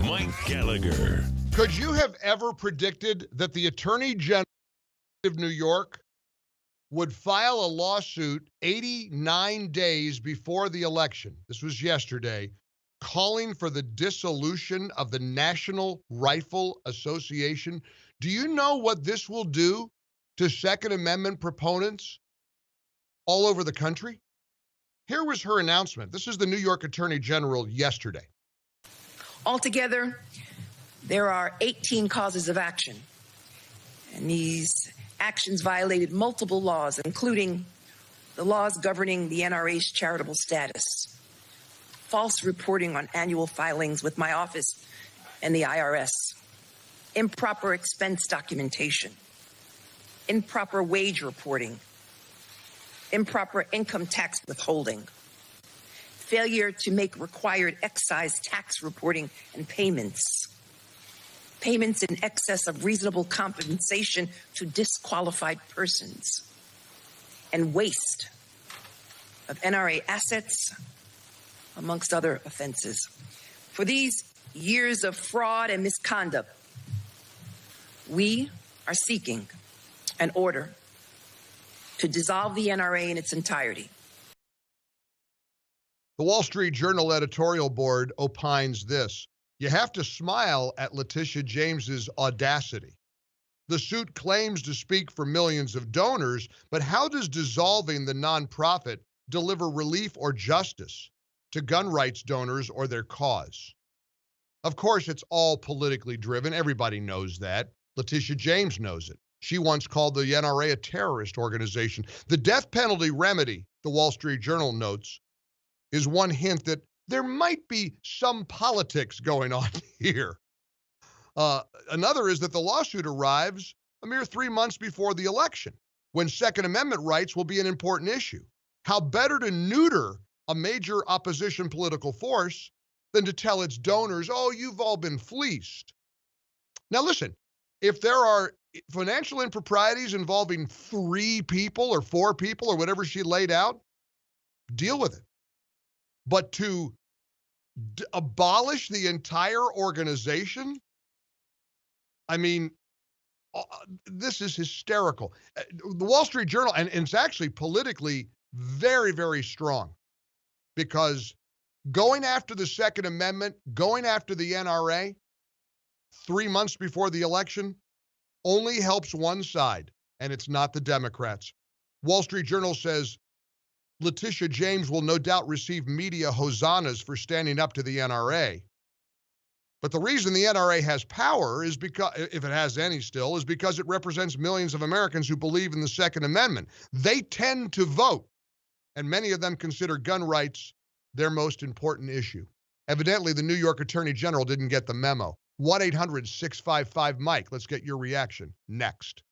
Mike Gallagher. Could you have ever predicted that the Attorney General of New York would file a lawsuit 89 days before the election? This was yesterday, calling for the dissolution of the National Rifle Association. Do you know what this will do to Second Amendment proponents all over the country? Here was her announcement. This is the New York Attorney General yesterday. Altogether, there are 18 causes of action, and these actions violated multiple laws, including the laws governing the NRA's charitable status, false reporting on annual filings with my office and the IRS, improper expense documentation, improper wage reporting, improper income tax withholding, failure to make required excise tax reporting and payments, payments in excess of reasonable compensation to disqualified persons, and waste of NRA assets, amongst other offenses. For these years of fraud and misconduct, we are seeking an order to dissolve the NRA in its entirety. The Wall Street Journal editorial board opines this: you have to smile at Letitia James's audacity. The suit claims to speak for millions of donors, but how does dissolving the nonprofit deliver relief or justice to gun rights donors or their cause? Of course, it's all politically driven. Everybody knows that. Letitia James knows it. She once called the NRA a terrorist organization. The death penalty remedy, the Wall Street Journal notes, is one hint that there might be some politics going on here. Another is that the lawsuit arrives a mere 3 months before the election, when Second Amendment rights will be an important issue. How better to neuter a major opposition political force than to tell its donors, oh, you've all been fleeced. Now listen, if there are financial improprieties involving 3 people or 4 people or whatever she laid out, deal with it. But to abolish the entire organization, I mean, this is hysterical. The Wall Street Journal, and it's actually politically very, very strong, because going after the Second Amendment, going after the NRA 3 months before the election only helps one side, and it's not the Democrats. Wall Street Journal says Letitia James will no doubt receive media hosannas for standing up to the NRA. But the reason the NRA has power is because, if it has any still, is because it represents millions of Americans who believe in the Second Amendment. They tend to vote, and many of them consider gun rights their most important issue. Evidently, the New York Attorney General didn't get the memo. 1-800-655-MIKE. Let's get your reaction next.